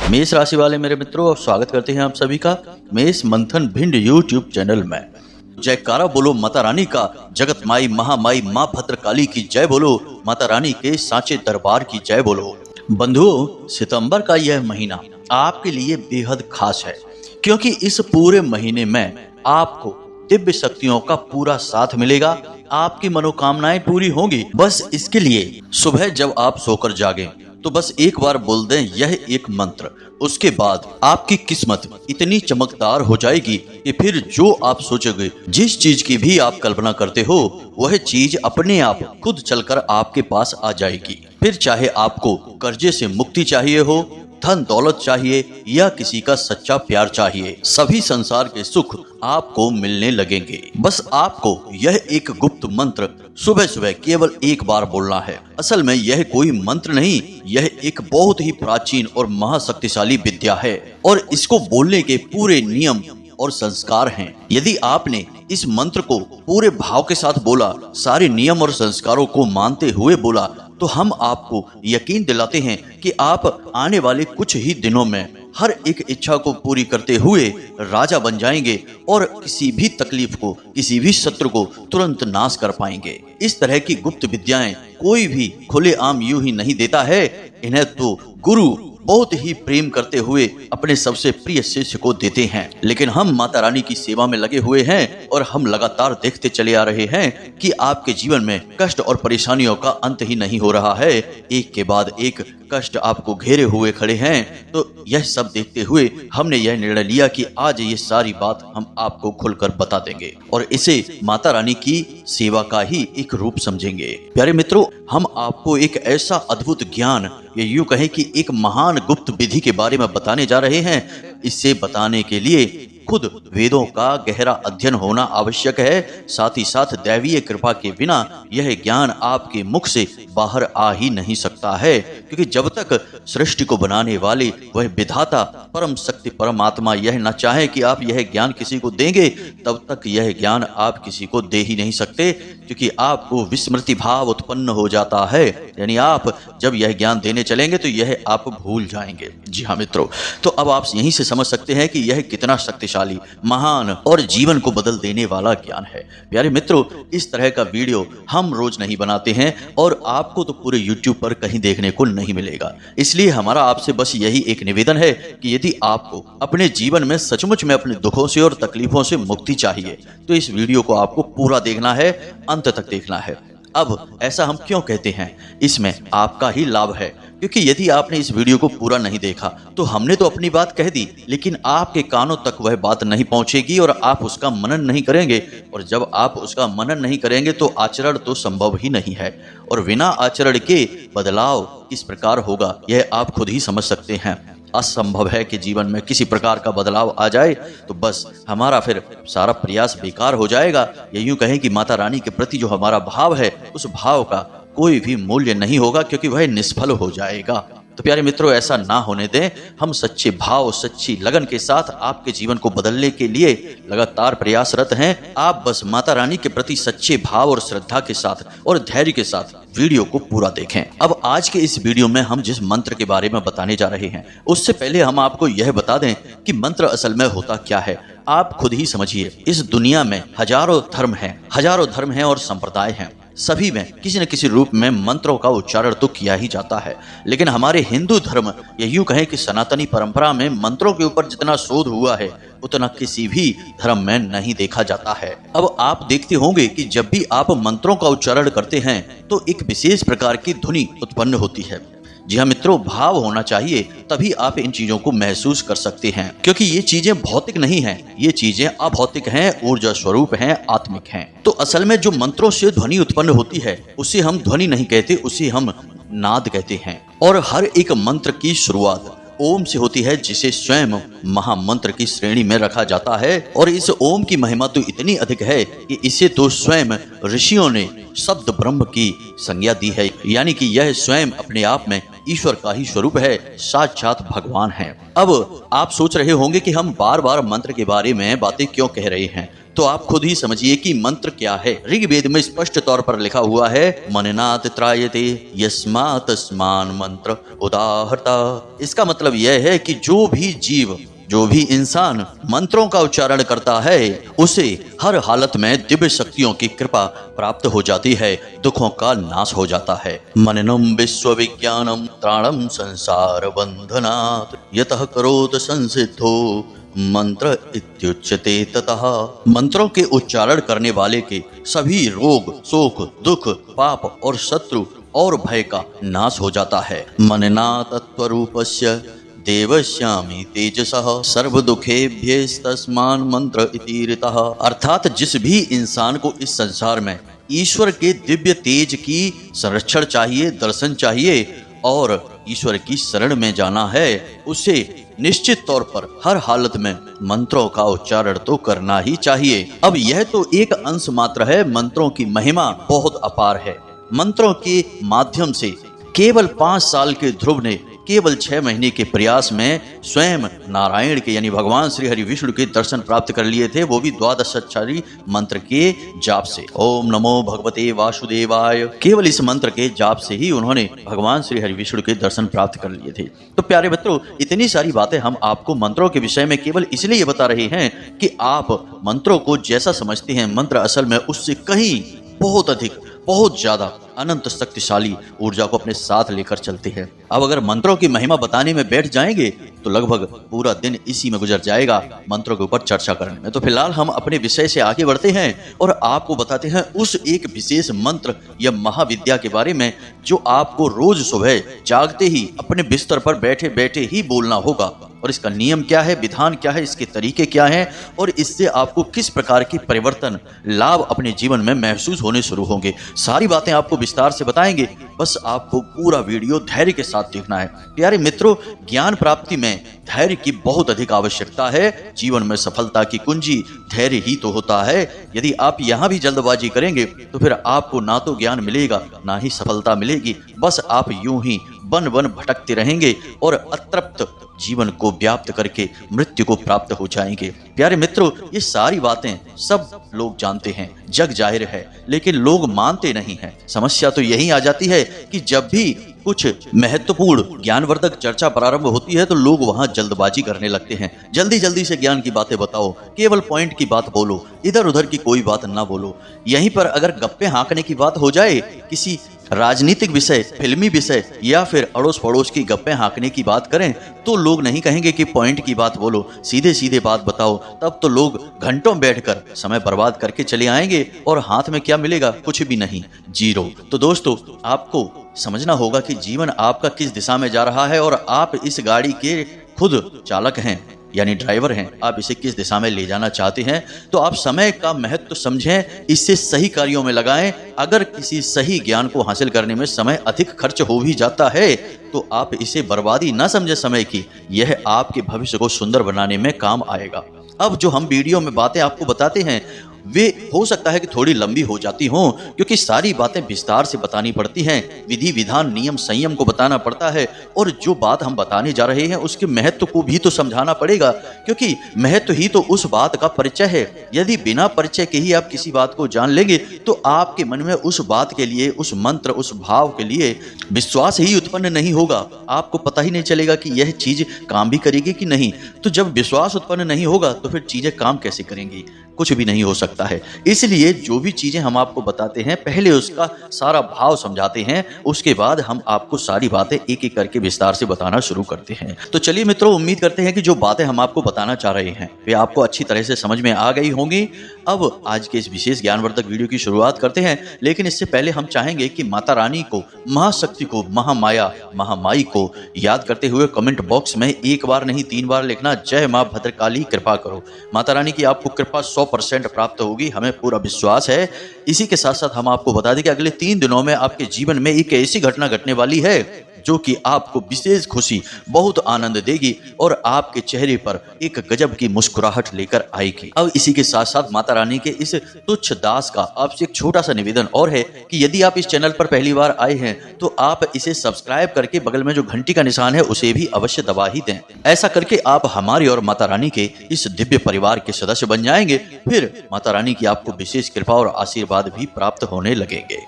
मेष राशि वाले मेरे मित्रों, स्वागत करते हैं आप सभी का मेष मंथन भिंड यूट्यूब चैनल में। जयकारा बोलो माता रानी का, जगत माई महामाई माँ भद्रकाली की जय बोलो, माता रानी के सांचे दरबार की जय बोलो। बंधुओं, सितंबर का यह महीना आपके लिए बेहद खास है, क्योंकि इस पूरे महीने में आपको दिव्य शक्तियों का पूरा साथ मिलेगा। आपकी मनोकामनाएं पूरी होंगी। बस इसके लिए सुबह जब आप सोकर जागें तो बस एक बार बोल दें यह एक मंत्र। उसके बाद आपकी किस्मत इतनी चमकदार हो जाएगी कि फिर जो आप सोचोगे, जिस चीज की भी आप कल्पना करते हो, वह चीज अपने आप खुद चलकर आपके पास आ जाएगी। फिर चाहे आपको कर्जे से मुक्ति चाहिए हो, धन दौलत चाहिए या किसी का सच्चा प्यार चाहिए, सभी संसार के सुख आपको मिलने लगेंगे। बस आपको यह एक गुप्त मंत्र सुबह सुबह केवल एक बार बोलना है। असल में यह कोई मंत्र नहीं, यह एक बहुत ही प्राचीन और महाशक्तिशाली विद्या है और इसको बोलने के पूरे नियम और संस्कार हैं। यदि आपने इस मंत्र को पूरे भाव के साथ बोला, सारे नियम और संस्कारों को मानते हुए बोला, तो हम आपको यकीन दिलाते हैं कि आप आने वाले कुछ ही दिनों में हर एक इच्छा को पूरी करते हुए राजा बन जाएंगे और किसी भी तकलीफ को, किसी भी शत्रु को तुरंत नाश कर पाएंगे। इस तरह की गुप्त विद्याएं कोई भी खुलेआम यूं ही नहीं देता है। इन्हें तो गुरु बहुत ही प्रेम करते हुए अपने सबसे प्रिय शिष्य को देते हैं। लेकिन हम माता रानी की सेवा में लगे हुए हैं और हम लगातार देखते चले आ रहे हैं कि आपके जीवन में कष्ट और परेशानियों का अंत ही नहीं हो रहा है। एक के बाद एक कष्ट आपको घेरे हुए खड़े हैं। तो यह सब देखते हुए हमने यह निर्णय लिया कि आज ये सारी बात हम आपको खुलकर बता देंगे और इसे माता रानी की सेवा का ही एक रूप समझेंगे। प्यारे मित्रों, हम आपको एक ऐसा अद्भुत ज्ञान, ये यूं कहें कि एक महान गुप्त विधि के बारे में बताने जा रहे हैं। इसे बताने के लिए खुद वेदों का गहरा अध्ययन होना आवश्यक है। साथ ही साथ दैवीय कृपा के बिना यह ज्ञान आपके मुख से बाहर आ ही नहीं सकता है, क्योंकि जब तक सृष्टि को बनाने वाले वह विधाता परम शक्ति परमात्मा यह न चाहे कि आप यह ज्ञान किसी को देंगे, तब तक यह ज्ञान आप किसी को दे ही नहीं सकते, क्योंकि आपको विस्मृति भाव उत्पन्न हो जाता है। यानी आप जब यह ज्ञान देने चलेंगे तो यह आप भूल जाएंगे। जी हाँ मित्रों, तो अब आप यहीं से समझ सकते हैं कि यह कितना शक्तिशाली, महान और जीवन को बदल देने वाला ज्ञान है। प्यारे मित्रों, इस तरह का वीडियो हम रोज नहीं बनाते हैं और आपको तो पूरे YouTube पर कहीं देखने को नहीं मिलेगा। इसलिए हमारा आपसे बस यही एक निवेदन है कि यदि आपको अपने जीवन में सचमुच में अपने दुखों से और तकलीफों से मुक्ति चाहिए तो इस वीडियो को आपको पूरा देखना है, अंत तक देखना है। अब ऐसा हम क्यों कहते हैं? इसमें आपका ही लाभ है, क्योंकि यदि आपने इस वीडियो को पूरा नहीं देखा तो हमने तो अपनी बात कह दी, लेकिन आपके कानों तक वह बात नहीं पहुंचेगी और आप उसका मनन नहीं करेंगे। और जब आप उसका मनन नहीं करेंगे तो आचरण तो संभव ही नहीं है, और बिना आचरण के बदलाव किस प्रकार होगा यह आप खुद ही समझ सकते हैं। असंभव है कि जीवन में किसी प्रकार का बदलाव आ जाए, तो बस हमारा फिर सारा प्रयास बेकार हो जाएगा। ये यूं कहें कि माता रानी के प्रति जो हमारा भाव है, उस भाव का कोई भी मूल्य नहीं होगा, क्योंकि वह निष्फल हो जाएगा। तो प्यारे मित्रों, ऐसा ना होने दें। हम सच्चे भाव, सच्ची लगन के साथ आपके जीवन को बदलने के लिए लगातार प्रयासरत हैं। आप बस माता रानी के प्रति सच्चे भाव और श्रद्धा के साथ और धैर्य के साथ वीडियो को पूरा देखें। अब आज के इस वीडियो में हम जिस मंत्र के बारे में बताने जा रहे हैं, उससे पहले हम आपको यह बता दें कि मंत्र असल में होता क्या है। आप खुद ही समझिए। इस दुनिया में हजारों धर्म हैं और संप्रदाय हैं। सभी में किसी न किसी रूप में मंत्रों का उच्चारण तो किया ही जाता है, लेकिन हमारे हिंदू धर्म, या यूं कहें कि सनातनी परंपरा में मंत्रों के ऊपर जितना शोध हुआ है उतना किसी भी धर्म में नहीं देखा जाता है। अब आप देखते होंगे कि जब भी आप मंत्रों का उच्चारण करते हैं तो एक विशेष प्रकार की ध्वनि उत्पन्न होती है। जी हाँ मित्रों, भाव होना चाहिए, तभी आप इन चीजों को महसूस कर सकते हैं, क्योंकि ये चीजें भौतिक नहीं हैं, ये चीजें अभौतिक हैं, ऊर्जा स्वरूप हैं, आत्मिक हैं। तो असल में जो मंत्रों से ध्वनि उत्पन्न होती है उसे हम ध्वनि नहीं कहते, उसे हम नाद कहते हैं। और हर एक मंत्र की शुरुआत ओम से होती है, जिसे स्वयं महामंत्र की श्रेणी में रखा जाता है। और इस ओम की महिमा तो इतनी अधिक है कि इसे तो स्वयं ऋषियों ने शब्द ब्रह्म की संज्ञा दी है, यानी कि यह स्वयं अपने आप में ईश्वर का ही स्वरूप है, साक्षात भगवान है। अब आप सोच रहे होंगे कि हम बार बार मंत्र के बारे में बातें क्यों कह रहे हैं, तो आप खुद ही समझिए कि मंत्र क्या है। ऋग्वेद में स्पष्ट तौर पर लिखा हुआ है, मननात् त्रायते यस्मात् स्मान मंत्र उदाहरता। इसका मतलब यह है कि जो भी जीव, जो भी इंसान मंत्रों का उच्चारण करता है उसे हर हालत में दिव्य शक्तियों की कृपा प्राप्त हो जाती है, दुखों का नाश हो जाता है। मननम विश्व विज्ञानम त्राणम संसार बंधनात् यतः करोत संसिद्धो मंत्र इत्युच्यते। ततः मंत्रों के उच्चारण करने वाले के सभी रोग, शोक, दुख, पाप और शत्रु और भय का नाश हो जाता है। मनना तत्वरूपस्य देवश्यामी तेजसः सर्व दुखेभ्यस्तस्मान् मंत्र इति ऋतः। अर्थात जिस भी इंसान को इस संसार में ईश्वर के दिव्य तेज की संरक्षण चाहिए, दर्शन चाहिए और ईश्वर की शरण में जाना है, उसे निश्चित तौर पर हर हालत में मंत्रों का उच्चारण तो करना ही चाहिए। अब यह तो एक अंश मात्र है, मंत्रों की महिमा बहुत अपार है। मंत्रों के माध्यम से केवल 5 साल के ध्रुव ने केवल 6 महीने के प्रयास में स्वयं नारायण के यानी भगवान श्री हरि विष्णु के दर्शन प्राप्त कर लिए थे, वो भी 12 अक्षरी मंत्र के जाप से। ओम नमो भगवते वासुदेवाय, केवल इस मंत्र के जाप से ही उन्होंने भगवान श्री हरि विष्णु के दर्शन प्राप्त कर लिए थे। तो प्यारे मित्रों, इतनी सारी बातें हम आपको मंत्रों के विषय में केवल इसलिए बता रहे हैं कि आप मंत्रों को जैसा समझते हैं, मंत्र असल में उससे कहीं बहुत अधिक, बहुत ज्यादा अनंत शक्तिशाली ऊर्जा को अपने साथ लेकर चलते हैं। अब अगर मंत्रों की महिमा बताने में बैठ जाएंगे तो लगभग पूरा दिन इसी में गुजर जाएगा मंत्रों के ऊपर चर्चा करने में। तो फिलहाल हम अपने विषय से आगे बढ़ते हैं और आपको बताते हैं उस एक विशेष मंत्र या महाविद्या के बारे में जो आपको रोज सुबह जागते ही अपने बिस्तर पर बैठे बैठे ही बोलना होगा। और इसका नियम क्या है, विधान क्या है, इसके तरीके क्या हैं और इससे आपको किस प्रकार की परिवर्तन, लाभ अपने जीवन में महसूस होने शुरू होंगे, सारी बातें आपको विस्तार से बताएंगे। बस आपको पूरा वीडियो धैर्य के साथ देखना है। प्यारे मित्रों, ज्ञान प्राप्ति में धैर्य की बहुत अधिक आवश्यकता है। जीवन में सफलता की कुंजी धैर्य ही तो होता है। यदि आप यहाँ भी जल्दबाजी करेंगे तो फिर आपको ना तो ज्ञान मिलेगा ना ही सफलता मिलेगी। बस आप यूं ही बन बन भटकते रहेंगे और अतृप्त जीवन को व्याप्त करके मृत्यु को प्राप्त हो जाएंगे। प्यारे मित्रों, ये सारी बातें सब लोग जानते हैं, जग जाहिर है, लेकिन लोग मानते नहीं हैं। समस्या तो यही आ जाती है कि जब भी कुछ महत्वपूर्ण ज्ञानवर्धक चर्चा प्रारंभ होती है तो लोग वहां जल्दबाजी करने लगते हैं। जल्दी जल्दी से ज्ञान की बातें बताओ, केवल पॉइंट की बात बोलो, इधर उधर की कोई बात ना बोलो। यहीं पर अगर गप्पे हाँकने की बात हो जाए, किसी राजनीतिक विषय, फिल्मी विषय या फिर अड़ोस पड़ोस की गप्पे हाँकने की बात करें तो लोग नहीं कहेंगे कि पॉइंट की बात बोलो, सीधे सीधे बात बताओ। तब तो लोग घंटों बैठकर समय बर्बाद करके चले आएंगे और हाथ में क्या मिलेगा, कुछ भी नहीं, जीरो। तो दोस्तों, आपको समझना होगा कि जीवन आपका किस दिशा में जा रहा है और आप इस गाड़ी के खुद चालक हैं, यानी ड्राइवर हैं। आप इसे किस दिशा में ले जाना चाहते हैं, तो आप समय का महत्व समझें, इससे सही कार्यों में लगाएं। अगर किसी सही ज्ञान को हासिल करने में समय अधिक खर्च हो भी जाता है तो आप इसे बर्बादी ना समझे समय की, यह आपके भविष्य को सुंदर बनाने में काम आएगा। अब जो हम वीडियो में बातें आपको बताते हैं वे हो सकता है कि थोड़ी लंबी हो जाती हों, क्योंकि सारी बातें विस्तार से बतानी पड़ती हैं, विधि विधान नियम संयम को बताना पड़ता है और जो बात हम बताने जा रहे हैं उसके महत्व को भी तो समझाना पड़ेगा, क्योंकि महत्व ही तो उस बात का परिचय है। यदि बिना परिचय के ही आप किसी बात को जान लेंगे तो आपके मन में उस बात के लिए, उस मंत्र, उस भाव के लिए विश्वास ही उत्पन्न नहीं होगा। आपको पता ही नहीं चलेगा कि यह चीज काम भी करेगी कि नहीं। तो जब विश्वास उत्पन्न नहीं होगा तो फिर चीजें काम कैसे करेंगी, कुछ भी नहीं हो सकता है। इसलिए जो भी चीजें हम आपको बताते हैं पहले उसका सारा भाव समझाते हैं, उसके बाद हम आपको सारी बातें एक एक करके विस्तार से बताना शुरू करते हैं। तो चलिए मित्रों, उम्मीद करते हैं कि जो बातें हम आपको बताना चाह रहे हैं वे आपको अच्छी तरह से समझ में आ गई होंगी। अब आज के इस विशेष ज्ञानवर्धक वीडियो की शुरुआत करते हैं, लेकिन इससे पहले हम चाहेंगे कि माता रानी को, महाशक्ति को, महामाया, महामाई को याद करते हुए कमेंट बॉक्स में एक बार नहीं 3 बार लिखना, जय मां भद्रकाली कृपा करो। माता रानी की आपको कृपा 100% प्राप्त होगी, हमें पूरा विश्वास है। इसी के साथ साथ हम आपको बता दें कि अगले 3 दिनों में आपके जीवन में एक ऐसी घटना घटने वाली है जो कि आपको विशेष खुशी, बहुत आनंद देगी और आपके चेहरे पर एक गजब की मुस्कुराहट लेकर आएगी। अब इसी के साथ साथ माता रानी के इस तुच्छ दास का आपसे एक छोटा सा निवेदन और है कि यदि आप इस चैनल पर पहली बार आए हैं तो आप इसे सब्सक्राइब करके बगल में जो घंटी का निशान है उसे भी अवश्य दबा ही दें। ऐसा करके आप हमारे और माता रानी के इस दिव्य परिवार के सदस्य बन जाएंगे फिर माता रानी की आपको विशेष कृपा और आशीर्वाद भी प्राप्त होने लगेंगे।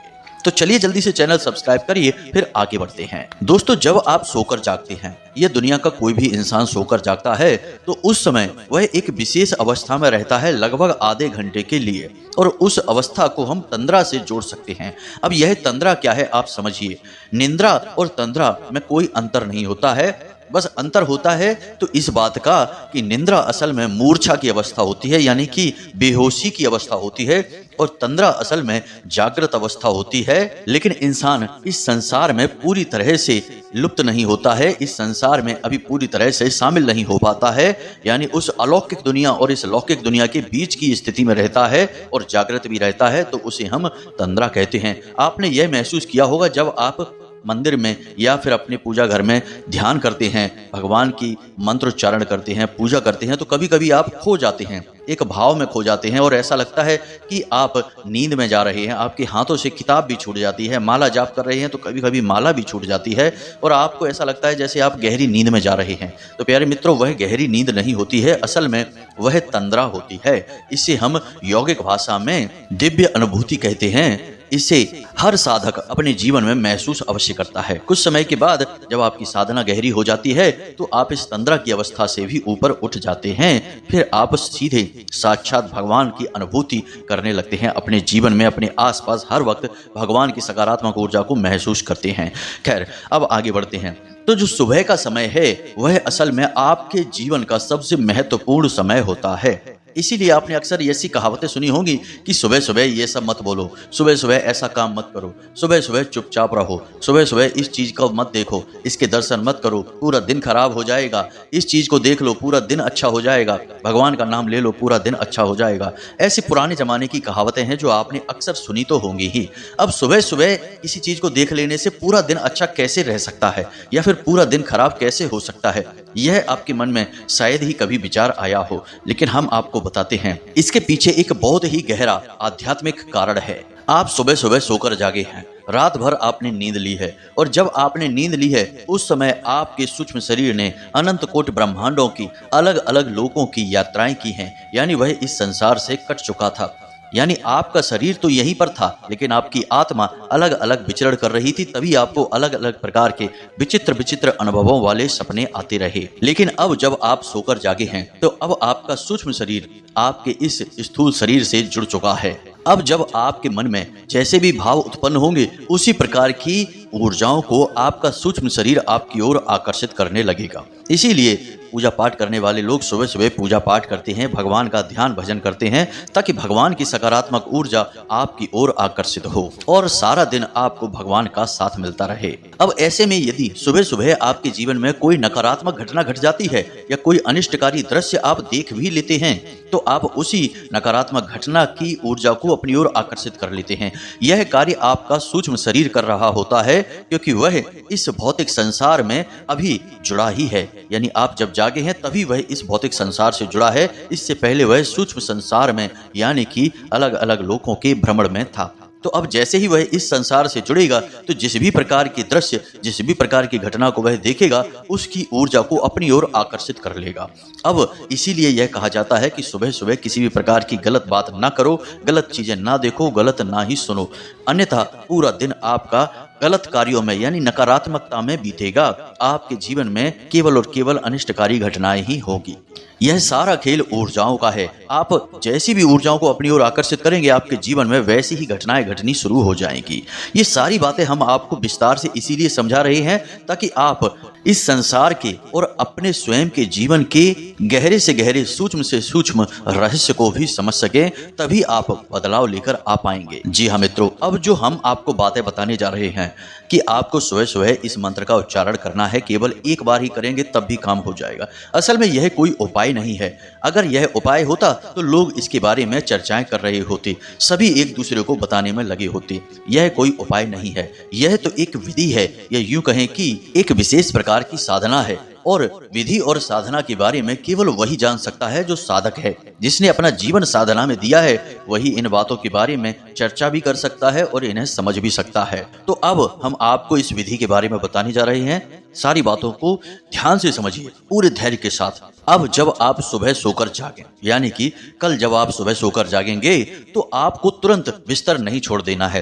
तो चलिए जल्दी से चैनल सब्सक्राइब करिए, फिर आगे बढ़ते हैं। दोस्तों, जब आप सोकर जागते हैं, यह दुनिया का कोई भी इंसान सोकर जागता है तो उस समय वह एक विशेष अवस्था में रहता है लगभग आधे घंटे के लिए, और उस अवस्था को हम तंद्रा से जोड़ सकते हैं। अब यह तंद्रा क्या है आप समझिए। निंद्रा और तंद्रा में कोई अंतर नहीं होता है, बस अंतर होता है तो इस बात का कि निंद्रा असल में मूर्छा की अवस्था होती है, यानी कि बेहोशी की अवस्था होती है, और तंद्रा असल में जागृत अवस्था होती है। लेकिन इंसान इस संसार में पूरी तरह से लुप्त नहीं होता है, इस संसार में अभी पूरी तरह से शामिल नहीं हो पाता है, यानी उस अलौकिक दुनिया और इस लौकिक दुनिया के बीच की स्थिति में रहता है और जागृत भी रहता है, तो उसे हम तंद्रा कहते हैं। आपने यह महसूस किया होगा जब आप मंदिर में या फिर अपने पूजा घर में ध्यान करते हैं, भगवान की मंत्रोच्चारण करते हैं, पूजा करते हैं, तो कभी कभी आप खो जाते हैं, एक भाव में खो जाते हैं और ऐसा लगता है कि आप नींद में जा रहे हैं। आपके हाथों से किताब भी छूट जाती है, माला जाप कर रहे हैं तो कभी कभी माला भी छूट जाती है और आपको ऐसा लगता है जैसे आप गहरी नींद में जा रहे हैं। तो प्यारे मित्रों, वह गहरी नींद नहीं होती है, असल में वह तंद्रा होती है। इसे हम यौगिक भाषा में दिव्य अनुभूति कहते हैं। इसे हर साधक अपने जीवन में महसूस अवश्य करता है। कुछ समय के बाद जब आपकी साधना गहरी हो जाती है तो आप इस तंद्रा की अवस्था से भी ऊपर उठ जाते हैं, फिर आप सीधे साक्षात भगवान की अनुभूति करने लगते हैं। अपने जीवन में अपने आसपास हर वक्त भगवान की सकारात्मक ऊर्जा को महसूस करते हैं। खैर, अब आगे बढ़ते हैं। तो जो सुबह का समय है वह असल में आपके जीवन का सबसे महत्वपूर्ण समय होता है। इसीलिए आपने अक्सर ऐसी कहावतें सुनी होंगी कि सुबह सुबह ये सब मत बोलो, सुबह सुबह ऐसा काम मत करो, सुबह सुबह चुपचाप रहो, सुबह सुबह इस चीज को मत देखो, इसके दर्शन मत करो, पूरा दिन खराब हो जाएगा, इस चीज को देख लो पूरा दिन अच्छा हो जाएगा, भगवान का नाम ले लो पूरा दिन अच्छा हो जाएगा। ऐसी पुराने जमाने की कहावतें हैं जो आपने अक्सर सुनी तो होंगी ही। अब सुबह सुबह किसी चीज को देख लेने से पूरा दिन अच्छा कैसे रह सकता है या फिर पूरा दिन खराब कैसे हो सकता है, यह आपके मन में शायद ही कभी विचार आया हो, लेकिन हम आपको बताते हैं इसके पीछे एक बहुत ही गहरा आध्यात्मिक कारण है। आप सुबह सुबह सोकर जागे हैं, रात भर आपने नींद ली है, और जब आपने नींद ली है उस समय आपके सूक्ष्म शरीर ने अनंत कोटि ब्रह्मांडों की अलग अलग लोकों की यात्राएं की हैं, यानी वह इस संसार से कट चुका था। यानी आपका शरीर तो यहीं पर था लेकिन आपकी आत्मा अलग अलग विचरण कर रही थी, तभी आपको अलग अलग प्रकार के विचित्र विचित्र अनुभवों वाले सपने आते रहे। लेकिन अब जब आप सोकर जागे हैं तो अब आपका सूक्ष्म शरीर आपके इस स्थूल शरीर से जुड़ चुका है। अब जब आपके मन में जैसे भी भाव उत्पन्न होंगे उसी प्रकार की ऊर्जाओं को आपका सूक्ष्म शरीर आपकी ओर आकर्षित करने लगेगा। इसीलिए पूजा पाठ करने वाले लोग सुबह सुबह पूजा पाठ करते हैं, भगवान का ध्यान भजन करते हैं, ताकि भगवान की सकारात्मक ऊर्जा आपकी ओर आकर्षित हो और सारा दिन आपको भगवान का साथ मिलता रहे। अब ऐसे में यदि सुबह सुबह आपके जीवन में कोई नकारात्मक घटना घट जाती है या कोई अनिष्टकारी दृश्य आप देख भी लेते हैं तो आप उसी नकारात्मक घटना की ऊर्जा को अपनी ओर आकर्षित कर लेते हैं। यह कार्य आपका सूक्ष्म शरीर कर रहा होता है, क्योंकि वह इस भौतिक संसार में अभी जुड़ा ही है। यानी आप जब जागे हैं तभी वह इस भौतिक संसार से जुड़ा है, इससे पहले वह सूक्ष्म संसार में यानी कि अलग अलग लोकों के भ्रमण में था। तो अब जैसे ही वह इस संसार से जुड़ेगा तो जिस भी प्रकार के दृश्य, जिस भी प्रकार की घटना को वह देखेगा उसकी ऊर्जा को अपनी ओर आकर्षित कर लेगा। अब इसीलिए यह कहा जाता है कि सुबह सुबह किसी भी प्रकार की गलत बात ना करो, गलत चीजें ना देखो, गलत ना ही सुनो, अन्यथा पूरा दिन आपका गलत कार्यों में यानी नकारात्मकता में बीतेगा। आपके जीवन में केवल और केवल अनिष्टकारी घटनाएं ही होगी। यह सारा खेल ऊर्जाओं का है। आप जैसी भी ऊर्जाओं को अपनी ओर आकर्षित करेंगे आपके जीवन में वैसी ही घटनाएं घटनी शुरू हो जाएंगी। ये सारी बातें हम आपको विस्तार से इसीलिए समझा रहे हैं ताकि आप इस संसार के और अपने स्वयं के जीवन के गहरे से गहरे, सूक्ष्म से सूक्ष्म रहस्य को भी समझ सकें, तभी आप बदलाव लेकर आ पाएंगे। जी हाँ मित्रों, अब जो हम आपको बातें बताने जा रहे हैं कि आपको सुबह सुबह इस मंत्र का उच्चारण करना है, केवल एक बार ही करेंगे तब भी काम हो जाएगा। असल में यह कोई उपाय नहीं है। अगर यह उपाय होता तो लोग इसके बारे में चर्चाएं कर रहे होते, सभी एक दूसरे को बताने में लगे होते। यह कोई उपाय नहीं है, यह तो एक विधि है, या यूं कहें कि एक विशेष प्रकार की साधना है। और विधि और साधना के बारे में केवल वही जान सकता है जो साधक है। जिसने अपना जीवन साधना में दिया है वही इन बातों के बारे में चर्चा भी कर सकता है और इन्हें समझ भी सकता है। तो अब हम आपको इस विधि के बारे में बताने जा रहे हैं। सारी बातों को ध्यान से समझिए, पूरे धैर्य के साथ। अब जब आप सुबह सोकर जागें, यानी कि कल जब आप सुबह सोकर जागेंगे तो आपको तुरंत बिस्तर नहीं छोड़ देना है।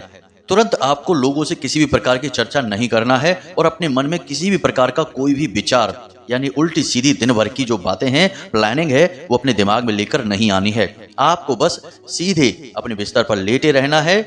तुरंत आपको लोगों से किसी भी प्रकार की चर्चा नहीं करना है और अपने मन में किसी भी प्रकार का कोई भी विचार यानी उल्टी सीधी दिन भर की जो बातें हैं, प्लानिंग है, वो अपने दिमाग में लेकर नहीं आनी है। आपको बस सीधे अपने बिस्तर पर लेटे रहना है।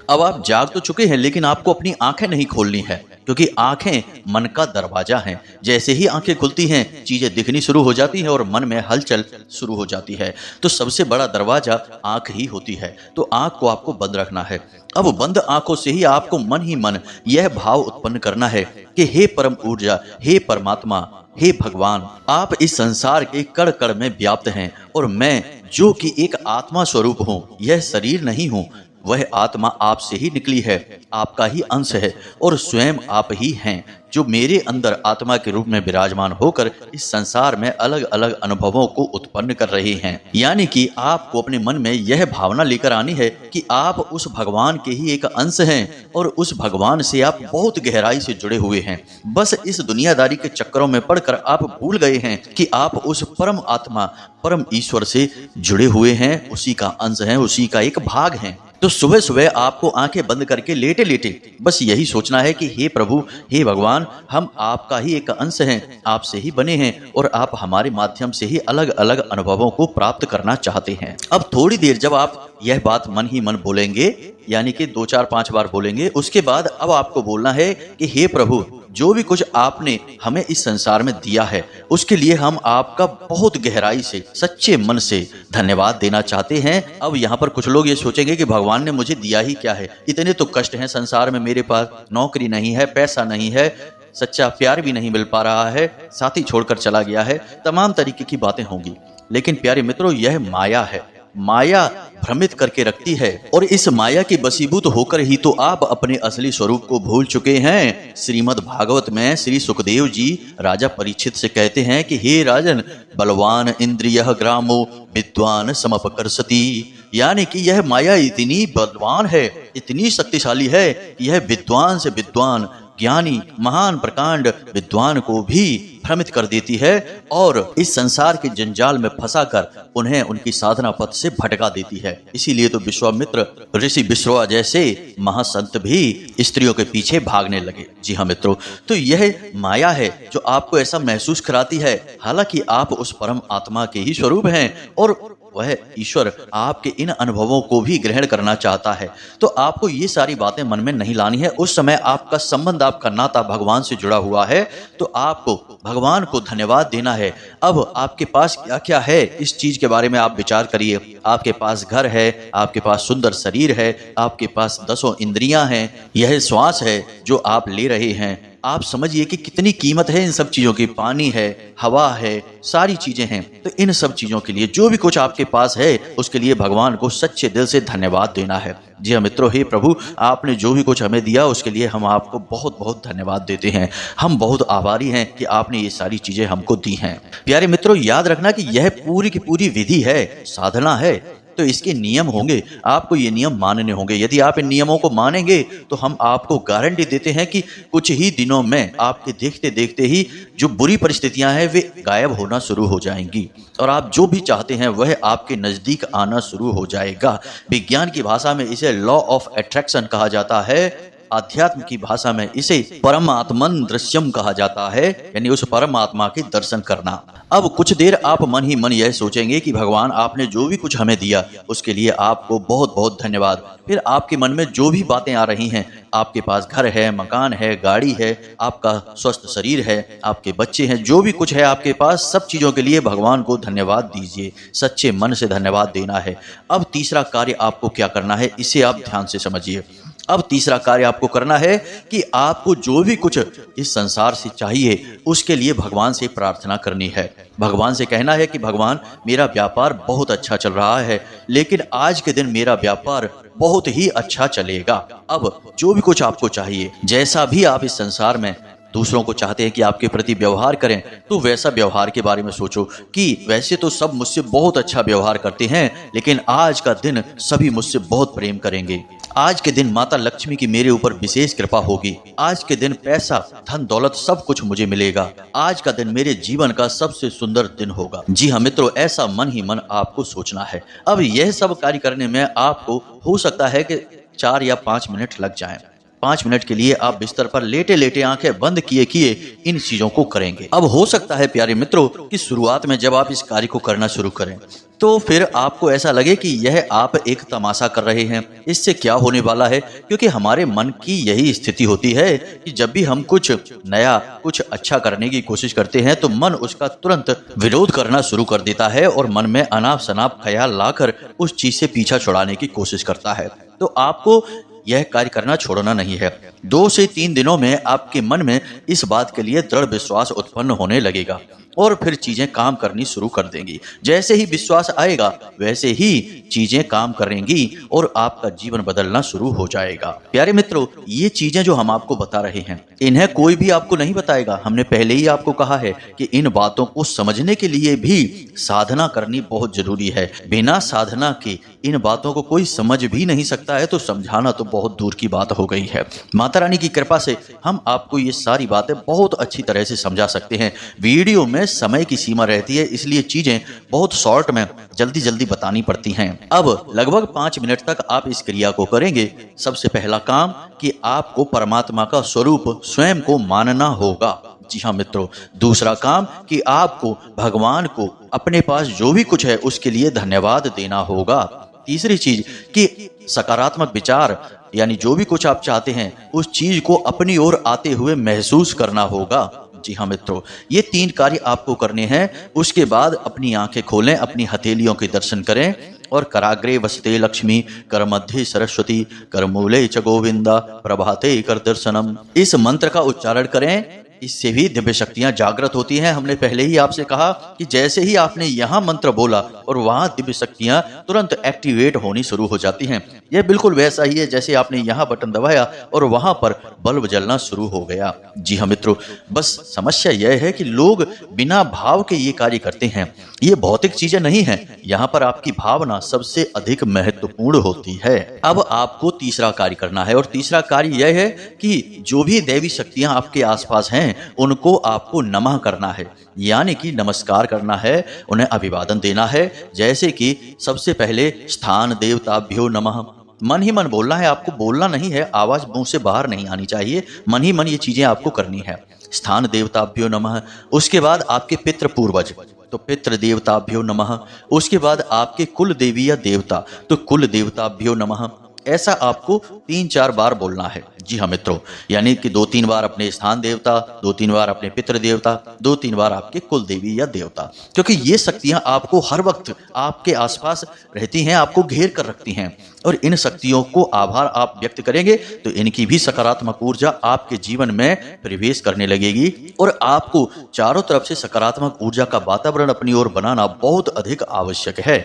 अब आप जाग तो चुके हैं, लेकिन आपको अपनी आंखें नहीं खोलनी है, क्योंकि आंखें मन का दरवाजा हैं। जैसे ही आंखें खुलती हैं, चीजें दिखनी शुरू हो जाती हैं और मन में हलचल शुरू हो जाती है। तो सबसे बड़ा दरवाजा आंख ही होती है, तो आंख को आपको बंद रखना है। अब बंद आंखों से ही आपको मन ही मन यह भाव उत्पन्न करना है कि हे परम ऊर्जा, हे परमात्मा, हे भगवान, आप इस संसार के कण कण में व्याप्त हैं और मैं जो कि एक आत्मा स्वरूप हूँ, यह शरीर नहीं हूँ, वह आत्मा आपसे ही निकली है, आपका ही अंश है और स्वयं आप ही हैं, जो मेरे अंदर आत्मा के रूप में विराजमान होकर इस संसार में अलग अलग अनुभवों को उत्पन्न कर रहे हैं। यानी कि आपको अपने मन में यह भावना लेकर आनी है कि आप उस भगवान के ही एक अंश हैं और उस भगवान से आप बहुत गहराई से जुड़े हुए हैं। बस इस दुनियादारी के चक्करों में पड़कर आप भूल गए हैं कि आप उस परम आत्मा, परम ईश्वर से जुड़े हुए हैं, उसी का अंश हैं, उसी का एक भाग हैं। तो सुबह सुबह आपको आंखें बंद करके लेटे लेटे बस यही सोचना है कि हे प्रभु, हे भगवान, हम आपका ही एक अंश हैं, आपसे ही बने हैं और आप हमारे माध्यम से ही अलग अलग अनुभवों को प्राप्त करना चाहते हैं। अब थोड़ी देर जब आप यह बात मन ही मन बोलेंगे, यानी कि 2 4 5 बार बोलेंगे, उसके बाद अब आपको बोलना है कि हे प्रभु, जो भी कुछ आपने हमें इस संसार में दिया है, उसके लिए हम आपका बहुत गहराई से, सच्चे मन से धन्यवाद देना चाहते हैं। अब यहाँ पर कुछ लोग ये सोचेंगे कि भगवान ने मुझे दिया ही क्या है, इतने तो कष्ट हैं संसार में, मेरे पास नौकरी नहीं है, पैसा नहीं है, सच्चा प्यार भी नहीं मिल पा रहा है, साथी छोड़कर चला गया है, तमाम तरीके की बातें होंगी। लेकिन प्यारे मित्रों, यह माया है। माया भ्रमित करके रखती है और इस माया के बसीभूत होकर ही तो आप अपने असली स्वरूप को भूल चुके हैं। श्रीमद् भागवत में श्री सुखदेव जी राजा परीक्षित से कहते हैं कि हे राजन, बलवान इंद्रियः ग्रामो विद्वान समपकर्षति, यानी कि यह माया इतनी बलवान है, इतनी शक्तिशाली है कि यह विद्वान से विद्वान, ज्ञानी, महान प्रकांड विद्वान को भी भ्रमित कर देती है और इस संसार के जंजाल में फंसाकर उन्हें उनकी साधना पथ से भटका देती है। इसीलिए तो विश्वामित्र ऋषि विश्रवा जैसे महासंत भी स्त्रियों के पीछे भागने लगे। जी हाँ मित्रों, तो यह माया है जो आपको ऐसा महसूस कराती है, हालांकि आप उस परम आत्मा के ही स्वरूप हैं और वह ईश्वर आपके इन अनुभवों को भी ग्रहण करना चाहता है। तो आपको ये सारी बातें मन में नहीं लानी है। उस समय आपका संबंध, आपका नाता भगवान से जुड़ा हुआ है, तो आपको भगवान को धन्यवाद देना है। अब आपके पास क्या क्या है, इस चीज के बारे में आप विचार करिए। आपके पास घर है, आपके पास सुंदर शरीर है, आपके पास 10 इंद्रियां हैं, यह श्वास है जो आप ले रहे हैं। आप समझिए कि कितनी कीमत है इन सब चीजों की। पानी है, हवा है, सारी चीजें हैं। तो इन सब चीजों के लिए, जो भी कुछ आपके पास है, उसके लिए भगवान को सच्चे दिल से धन्यवाद देना है। जी हाँ मित्रों, हे प्रभु, आपने जो भी कुछ हमें दिया उसके लिए हम आपको बहुत बहुत धन्यवाद देते हैं। हम बहुत आभारी हैं कि आपने ये सारी चीजें हमको दी हैं। प्यारे मित्रों, याद रखना कि यह पूरी की पूरी विधि है, साधना है, तो इसके नियम होंगे, आपको ये नियम मानने होंगे। यदि आप इन नियमों को मानेंगे तो हम आपको गारंटी देते हैं कि कुछ ही दिनों में आपके देखते देखते ही जो बुरी परिस्थितियां हैं वे गायब होना शुरू हो जाएंगी और आप जो भी चाहते हैं वह आपके नजदीक आना शुरू हो जाएगा। विज्ञान की भाषा में इसे लॉ ऑफ अट्रैक्शन कहा जाता है, आध्यात्म की भाषा में इसे परमात्मन दृश्यम कहा जाता है, यानी उस परमात्मा के दर्शन करना। अब कुछ देर आप मन ही मन यह सोचेंगे कि भगवान, आपने जो भी कुछ हमें दिया उसके लिए आपको बहुत बहुत धन्यवाद। फिर आपके मन में जो भी बातें आ रही हैं, आपके पास घर है, मकान है, गाड़ी है, आपका स्वस्थ शरीर है, आपके बच्चे हैं, जो भी कुछ है आपके पास, सब चीजों के लिए भगवान को धन्यवाद दीजिए, सच्चे मन से धन्यवाद देना है। अब तीसरा कार्य आपको क्या करना है, इसे आप ध्यान से समझिए। अब तीसरा कार्य आपको करना है कि आपको जो भी कुछ इस संसार से चाहिए उसके लिए भगवान से प्रार्थना करनी है। भगवान से कहना है कि भगवान, मेरा व्यापार बहुत अच्छा चल रहा है, लेकिन आज के दिन मेरा व्यापार बहुत ही अच्छा चलेगा। अब जो भी कुछ आपको चाहिए, जैसा भी आप इस संसार में दूसरों को चाहते हैं कि आपके प्रति व्यवहार करें, तो वैसा व्यवहार के बारे में सोचो कि वैसे तो सब मुझसे बहुत अच्छा व्यवहार करते हैं, लेकिन आज का दिन सभी मुझसे बहुत प्रेम करेंगे। आज के दिन माता लक्ष्मी की मेरे ऊपर विशेष कृपा होगी। आज के दिन पैसा, धन दौलत सब कुछ मुझे मिलेगा। आज का दिन मेरे जीवन का सबसे सुंदर दिन होगा। जी हाँ मित्रों, ऐसा मन ही मन आपको सोचना है। अब यह सब कार्य करने में आपको हो सकता है कि 4 या 5 मिनट लग जाएं। 5 मिनट के लिए आप बिस्तर पर लेटे लेटे आंखें बंद किए किए इन चीजों को करेंगे। अब हो सकता है प्यारे मित्रों कि शुरुआत में जब आप इस कार्य को करना शुरू करें तो फिर आपको ऐसा लगे कि यह आप एक तमाशा कर रहे हैं, इससे क्या होने वाला है। क्योंकि हमारे मन की यही स्थिति होती है कि जब भी हम कुछ नया, कुछ अच्छा करने की कोशिश करते हैं तो मन उसका तुरंत विरोध करना शुरू कर देता है और मन में अनाप शनाप ख्याल लाकर उस चीज से पीछा छुड़ाने की कोशिश करता है। तो आपको यह कार्य करना छोड़ना नहीं है। 2 से 3 दिनों में आपके मन में इस बात के लिए दृढ़ विश्वास उत्पन्न होने लगेगा और फिर चीजें काम करनी शुरू कर देंगी। जैसे ही विश्वास आएगा वैसे ही चीजें काम करेंगी और आपका जीवन बदलना शुरू हो जाएगा। प्यारे मित्रों, ये चीजें जो हम आपको बता रहे हैं इन्हें कोई भी आपको नहीं बताएगा। हमने पहले ही आपको कहा है कि इन बातों को समझने के लिए भी साधना करनी बहुत जरूरी है। बिना साधना के इन बातों को कोई समझ भी नहीं सकता है, तो समझाना तो बहुत दूर की बात हो गई है। माता रानी की कृपा से हम आपको ये सारी बातें बहुत अच्छी तरह से समझा सकते हैं। वीडियो में समय की सीमा रहती है, इसलिए चीजें बहुत शॉर्ट में जल्दी जल्दी बतानी पड़ती हैं। अब लगभग 5 मिनट तक आप इस क्रिया को करेंगे। सबसे पहला काम कि आपको परमात्मा का स्वरूप स्वयं को मानना होगा। जी हाँ मित्रों, दूसरा काम कि आपको भगवान को अपने पास जो भी कुछ है उसके लिए धन्यवाद देना होगा। तीसरी चीज कि सकारात्मक विचार यानी जो भी कुछ आप चाहते हैं उस चीज को अपनी ओर आते हुए महसूस करना होगा। जी हाँ मित्रों, ये 3 कार्य आपको करने हैं। उसके बाद अपनी आंखें खोलें, अपनी हथेलियों के दर्शन करें और कराग्रे वसते लक्ष्मी, कर मध्य सरस्वती, कर मूले च गोविंदा, प्रभाते कर दर्शनम, इस मंत्र का उच्चारण करें। इससे भी दिव्य शक्तियां जागृत होती हैं। हमने पहले ही आपसे कहा कि जैसे ही आपने यहाँ मंत्र बोला और वहां दिव्य शक्तियां तुरंत एक्टिवेट होनी शुरू हो जाती हैं। यह बिल्कुल वैसा ही है जैसे आपने यहाँ बटन दबाया और वहां पर बल्ब जलना शुरू हो गया। जी हाँ मित्रों, बस समस्या यह है कि लोग बिना भाव के ये कार्य करते हैं। ये भौतिक चीजें नहीं है, यहाँ पर आपकी भावना सबसे अधिक महत्वपूर्ण होती है। अब आपको तीसरा कार्य करना है और तीसरा कार्य यह है कि जो भी दैवी शक्तियां आपके आसपास हैं उनको आपको नमः करना है, यानी कि नमस्कार करना है, उन्हें अभिवादन देना है। जैसे कि सबसे पहले स्थान देवताभ्यो नमः, मन ही मन बोलना है, आपको बोलना नहीं है, आवाज मुंह से बाहर नहीं आनी चाहिए, मन ही मन ये चीजें आपको करनी है। स्थान देवताभ्यो नमः, उसके बाद आपके पितृ पूर्वज तो पितृ देवताभ्यो नमः, उसके बाद आपके कुल देवी या देवता तो कुल देवताभ्यो नमः। ऐसा आपको 3-4 बार बोलना है। जी हाँ मित्रों, यानी कि 2-3 बार अपने स्थान देवता, 2-3 बार अपने पितृ देवता, 2-3 बार आपके कुल देवी या देवता, क्योंकि ये शक्तियां आपको हर वक्त आपके आसपास रहती हैं, आपको घेर कर रखती हैं और इन शक्तियों को आभार आप व्यक्त करेंगे तो इनकी भी सकारात्मक ऊर्जा आपके जीवन में प्रवेश करने लगेगी और आपको चारों तरफ से सकारात्मक ऊर्जा का वातावरण अपनी ओर बनाना बहुत अधिक आवश्यक है।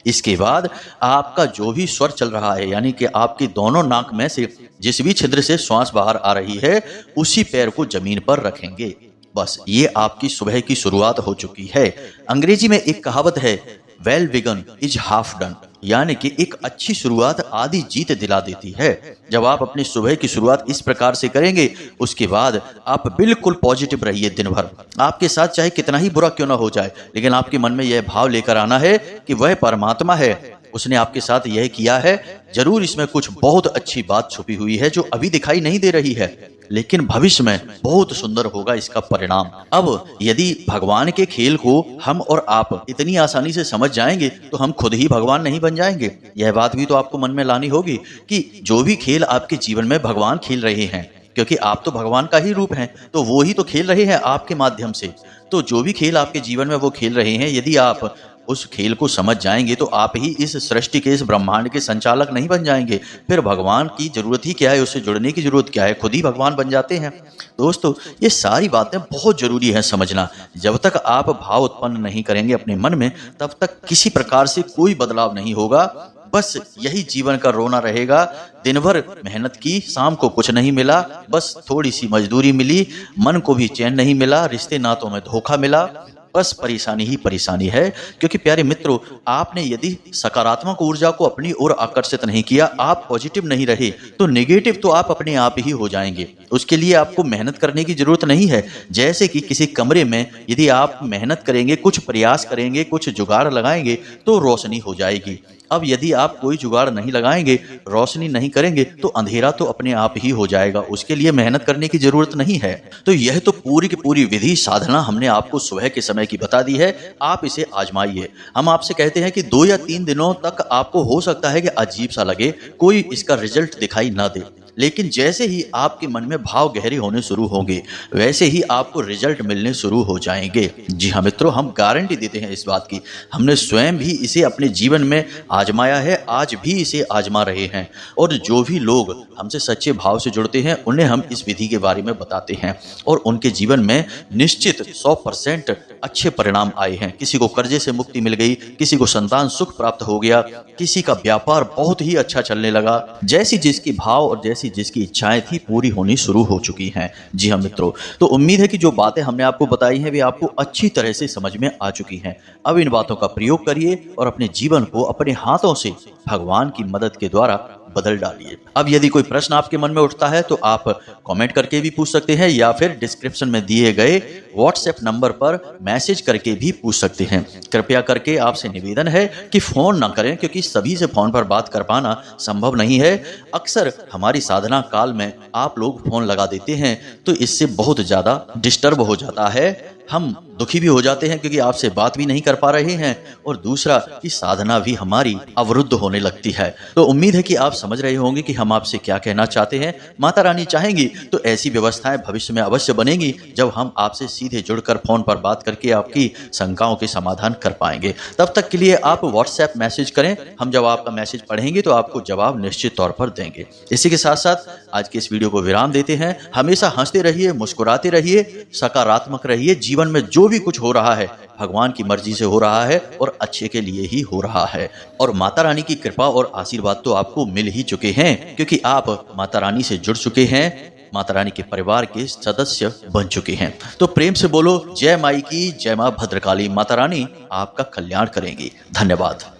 इसके बाद आपका जो भी स्वर चल रहा है, यानी कि आपकी दोनों नाक में से जिस भी छिद्र से श्वास बाहर आ रही है उसी पैर को जमीन पर रखेंगे। बस ये आपकी सुबह की शुरुआत हो चुकी है। अंग्रेजी में एक कहावत है, well begun is half done, यानी कि एक अच्छी शुरुआत आधी जीत दिला देती है। जब आप अपनी सुबह की शुरुआत इस प्रकार से करेंगे उसके बाद आप बिल्कुल पॉजिटिव रहिए दिन भर। आपके साथ चाहे कितना ही बुरा क्यों ना हो जाए, लेकिन आपके मन में यह भाव लेकर आना है कि वह परमात्मा है, उसने आपके साथ यह किया है, जरूर इसमें कुछ बहुत अच्छी बात छुपी हुई है जो अभी दिखाई नहीं दे रही है, लेकिन भविष्य में बहुत सुंदर होगा इसका परिणाम। अब यदि भगवान के खेल को हम और आप इतनी आसानी से समझ जाएंगे तो हम खुद ही भगवान नहीं बन जाएंगे। यह बात भी तो आपको मन में लानी होगी कि जो भी खेल आपके जीवन में भगवान खेल रहे हैं, क्योंकि आप तो भगवान का ही रूप हैं, तो वो ही तो खेल रहे हैं आपके माध्यम से। तो जो भी खेल आपके जीवन में वो खेल रहे हैं, यदि आप उस खेल को समझ जाएंगे तो आप ही इस सृष्टि के, इस ब्रह्मांड के संचालक नहीं बन जाएंगे। फिर भगवान की जरूरत ही क्या है, उससे जुड़ने की जरूरत क्या है, खुद ही भगवान बन जाते हैं। दोस्तों, ये सारी बातें बहुत जरूरी है समझना। जब तक आप भाव उत्पन्न नहीं करेंगे अपने मन में, तब तक किसी प्रकार से कोई बदलाव नहीं होगा। बस यही जीवन का रोना रहेगा। दिन भर मेहनत की, शाम को कुछ नहीं मिला, बस थोड़ी सी मजदूरी मिली, मन को भी चैन नहीं मिला, रिश्ते नातों में धोखा मिला, बस परेशानी ही परेशानी है। क्योंकि प्यारे मित्रों, आपने यदि सकारात्मक ऊर्जा को अपनी ओर आकर्षित नहीं किया, आप पॉजिटिव नहीं रहे, तो नेगेटिव तो आप अपने आप ही हो जाएंगे। उसके लिए आपको मेहनत करने की जरूरत नहीं है। जैसे कि किसी कमरे में यदि आप मेहनत करेंगे, कुछ प्रयास करेंगे, कुछ जुगाड़ लगाएंगे तो रोशनी हो जाएगी। अब यदि आप कोई जुगाड़ नहीं लगाएंगे, रोशनी नहीं करेंगे, तो अंधेरा तो अपने आप ही हो जाएगा। उसके लिए मेहनत करने की जरूरत नहीं है। तो यह तो पूरी की पूरी विधि साधना हमने आपको सुबह के समय की बता दी है। आप इसे आजमाइए। हम आपसे कहते हैं कि 2 या 3 दिनों तक आपको हो सकता है कि अजीब सा लगे, कोई इसका रिजल्ट दिखाई ना दे, लेकिन जैसे ही आपके मन में भाव गहरे होने शुरू होंगे, वैसे ही आपको रिजल्ट मिलने शुरू हो जाएंगे। जी हाँ मित्रों, हम गारंटी देते हैं इस बात की। हमने स्वयं भी इसे अपने जीवन में आजमाया है, आज भी इसे आजमा रहे हैं। और जो भी लोग हमसे सच्चे भाव से जुड़ते हैं, उन्हें हम इस विधि के बारे में बताते हैं और उनके जीवन में निश्चित 100% अच्छे परिणाम आए हैं। किसी को कर्जे से मुक्ति मिल गई, किसी को संतान सुख प्राप्त हो गया, किसी का व्यापार बहुत ही अच्छा चलने लगा। जैसी जिसकी भाव और जैसी जिसकी इच्छाएं थी, पूरी होनी शुरू हो चुकी हैं। जी हाँ मित्रों, तो उम्मीद है कि जो बातें हमने आपको बताई हैं, वे आपको अच्छी तरह से समझ में आ चुकी हैं। अब इन बातों का प्रयोग करिए और अपने जीवन को अपने हाथों से भगवान की मदद के द्वारा बदल डालिए। अब यदि कोई प्रश्न आपके मन में उठता है तो आप कमेंट करके भी पूछ सकते हैं, या फिर डिस्क्रिप्शन में दिए गए व्हाट्सएप नंबर पर मैसेज करके भी पूछ सकते हैं। कृपया करके आपसे निवेदन है कि फोन ना करें, क्योंकि सभी से फोन पर बात कर पाना संभव नहीं है। अक्सर हमारी साधना काल में आप लोग फोन लगा देते हैं, तो इससे बहुत ज्यादा डिस्टर्ब हो जाता है। हम दुखी भी हो जाते हैं क्योंकि आपसे बात भी नहीं कर पा रहे हैं, और दूसरा कि साधना भी हमारी अवरुद्ध होने लगती है। तो उम्मीद है कि आप समझ रहे होंगे कि हम आपसे क्या कहना चाहते हैं। माता रानी चाहेंगी तो ऐसी व्यवस्थाएं भविष्य में अवश्य बनेंगी, जब हम आपसे सीधे जुड़कर फोन पर बात करके आपकी शंकाओं के समाधान कर पाएंगे। तब तक के लिए आप व्हाट्सएप मैसेज करें, हम जब आपका मैसेज पढ़ेंगे तो आपको जवाब निश्चित तौर पर देंगे। इसी के साथ साथ आज के इस वीडियो को विराम देते हैं। हमेशा हंसते रहिए, मुस्कुराते रहिए, सकारात्मक रहिए। जीवन में जो भी कुछ हो रहा है, भगवान की मर्जी से हो रहा है और अच्छे के लिए ही हो रहा है। और माता रानी की कृपा और आशीर्वाद तो आपको मिल ही चुके हैं, क्योंकि आप माता रानी से जुड़ चुके हैं, माता रानी के परिवार के सदस्य बन चुके हैं। तो प्रेम से बोलो जय माई की, जय मां भद्रकाली। माता रानी आपका कल्याण करेंगी। धन्यवाद।